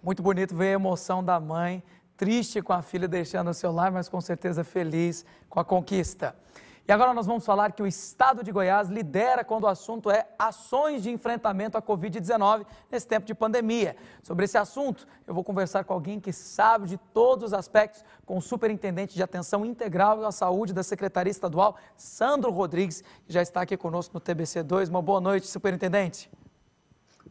Muito bonito ver a emoção da mãe, triste com a filha deixando o seu lar, mas com certeza feliz com a conquista. E agora nós vamos falar que o estado de Goiás lidera quando o assunto é ações de enfrentamento à Covid-19 nesse tempo de pandemia. Sobre esse assunto, eu vou conversar com alguém que sabe de todos os aspectos, com o superintendente de atenção integral à saúde da Secretaria Estadual, Sandro Rodrigues, que já está aqui conosco no TBC2. Uma boa noite, superintendente.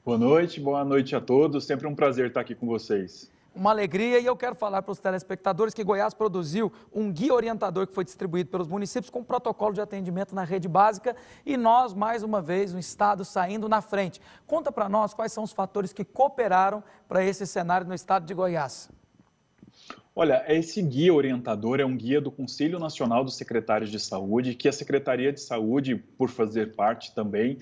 Boa noite a todos. Sempre um prazer estar aqui com vocês. Uma alegria, e eu quero falar para os telespectadores que Goiás produziu um guia orientador que foi distribuído pelos municípios com protocolo de atendimento na rede básica e nós, mais uma vez, o estado saindo na frente. Conta para nós quais são os fatores que cooperaram para esse cenário no estado de Goiás. Olha, esse guia orientador é um guia do Conselho Nacional dos Secretários de Saúde, que a Secretaria de Saúde, por fazer parte também,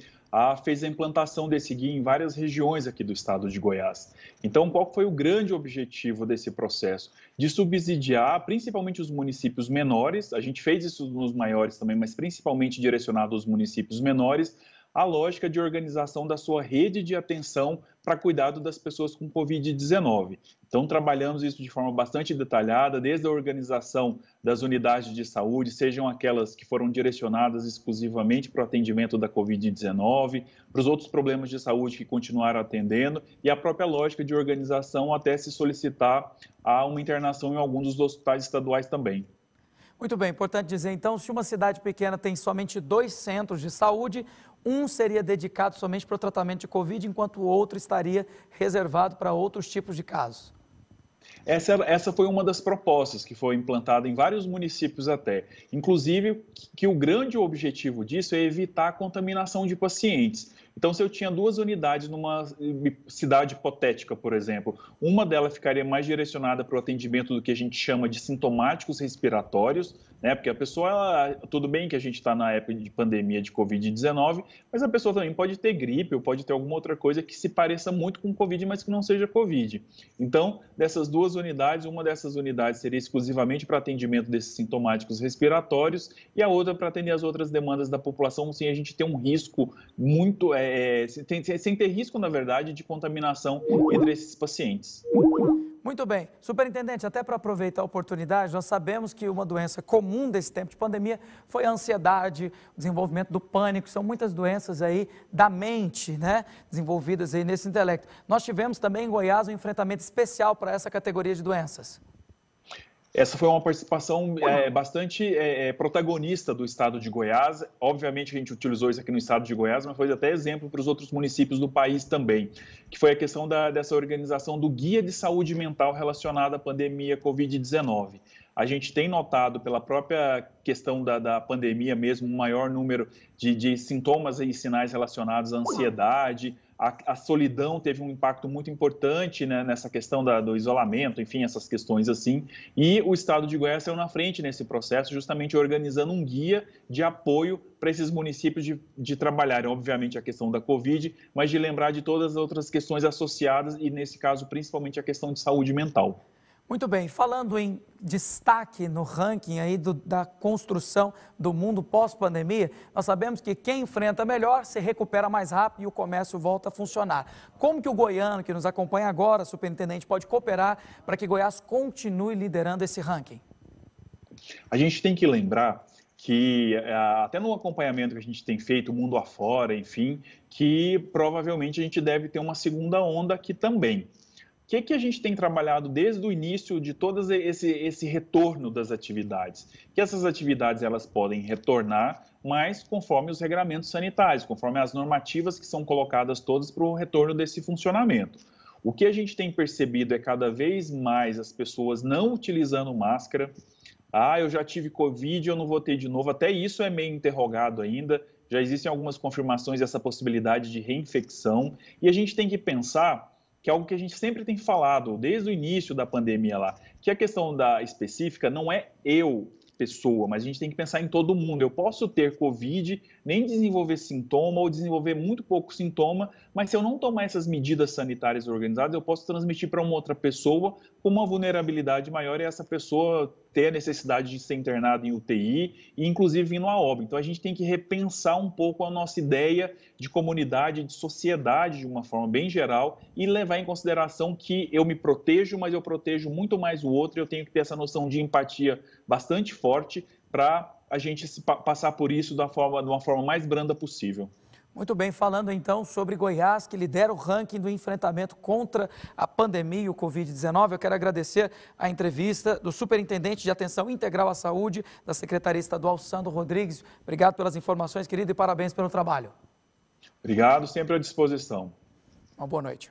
fez a implantação desse guia em várias regiões aqui do estado de Goiás. Então, qual foi o grande objetivo desse processo? De subsidiar principalmente os municípios menores, a gente fez isso nos maiores também, mas principalmente direcionado aos municípios menores, a lógica de organização da sua rede de atenção para cuidado das pessoas com Covid-19. Então, trabalhamos isso de forma bastante detalhada, desde a organização das unidades de saúde, sejam aquelas que foram direcionadas exclusivamente para o atendimento da Covid-19, para os outros problemas de saúde que continuaram atendendo, e a própria lógica de organização até se solicitar uma internação em alguns dos hospitais estaduais também. Muito bem, importante dizer então, se uma cidade pequena tem somente 2 centros de saúde, um seria dedicado somente para o tratamento de Covid, enquanto o outro estaria reservado para outros tipos de casos. Essa foi uma das propostas que foi implantada em vários municípios até. Inclusive, que o grande objetivo disso é evitar a contaminação de pacientes. Então, se eu tinha 2 unidades numa cidade hipotética, por exemplo, uma delas ficaria mais direcionada para o atendimento do que a gente chama de sintomáticos respiratórios, né? Porque a pessoa, tudo bem que a gente está na época de pandemia de Covid-19, mas a pessoa também pode ter gripe ou pode ter alguma outra coisa que se pareça muito com Covid, mas que não seja Covid. Então, dessas 2 unidades, uma dessas unidades seria exclusivamente para atendimento desses sintomáticos respiratórios e a outra para atender as outras demandas da população, sem a gente ter um risco muito, sem ter risco, na verdade, de contaminação entre esses pacientes. Muito bem. Superintendente, até para aproveitar a oportunidade, nós sabemos que uma doença comum desse tempo de pandemia foi a ansiedade, o desenvolvimento do pânico, são muitas doenças aí da mente, né, desenvolvidas aí nesse intelecto. Nós tivemos também em Goiás um enfrentamento especial para essa categoria de doenças. Essa foi uma participação bastante protagonista do estado de Goiás. Obviamente a gente utilizou isso aqui no estado de Goiás, mas foi até exemplo para os outros municípios do país também, que foi a questão dessa organização do Guia de Saúde Mental relacionada à pandemia Covid-19. A gente tem notado, pela própria questão da pandemia mesmo, um maior número de sintomas e sinais relacionados à ansiedade. A solidão teve um impacto muito importante, né, nessa questão do isolamento, enfim, essas questões assim. E o estado de Goiás saiu na frente nesse processo, justamente organizando um guia de apoio para esses municípios de trabalharem, obviamente, a questão da Covid, mas de lembrar de todas as outras questões associadas e, nesse caso, principalmente a questão de saúde mental. Muito bem, falando em destaque no ranking aí da construção do mundo pós-pandemia, nós sabemos que quem enfrenta melhor se recupera mais rápido e o comércio volta a funcionar. Como que o goiano que nos acompanha agora, superintendente, pode cooperar para que Goiás continue liderando esse ranking? A gente tem que lembrar que, até no acompanhamento que a gente tem feito, mundo afora, enfim, que provavelmente a gente deve ter uma segunda onda aqui também. O que a gente tem trabalhado desde o início de todo esse retorno das atividades? Que essas atividades elas podem retornar, mas conforme os regramentos sanitários, conforme as normativas que são colocadas todas para o retorno desse funcionamento. O que a gente tem percebido é cada vez mais as pessoas não utilizando máscara. Eu já tive Covid, eu não vou ter de novo. Até isso é meio interrogado ainda. Já existem algumas confirmações dessa possibilidade de reinfecção. E a gente tem que pensar que é algo que a gente sempre tem falado desde o início da pandemia lá, que a questão específica não é pessoa, mas a gente tem que pensar em todo mundo. Eu posso ter Covid, nem desenvolver sintoma ou desenvolver muito pouco sintoma, mas se eu não tomar essas medidas sanitárias organizadas, eu posso transmitir para uma outra pessoa com uma vulnerabilidade maior e essa pessoa ter a necessidade de ser internado em UTI e, inclusive, vindo a óbito. Então, a gente tem que repensar um pouco a nossa ideia de comunidade, de sociedade, de uma forma bem geral, e levar em consideração que eu me protejo, mas eu protejo muito mais o outro, e eu tenho que ter essa noção de empatia bastante forte para a gente passar por isso de uma forma mais branda possível. Muito bem, falando então sobre Goiás, que lidera o ranking do enfrentamento contra a pandemia e o Covid-19, eu quero agradecer a entrevista do Superintendente de Atenção Integral à Saúde da Secretaria Estadual, Sandro Rodrigues. Obrigado pelas informações, querido, e parabéns pelo trabalho. Obrigado, sempre à disposição. Uma boa noite.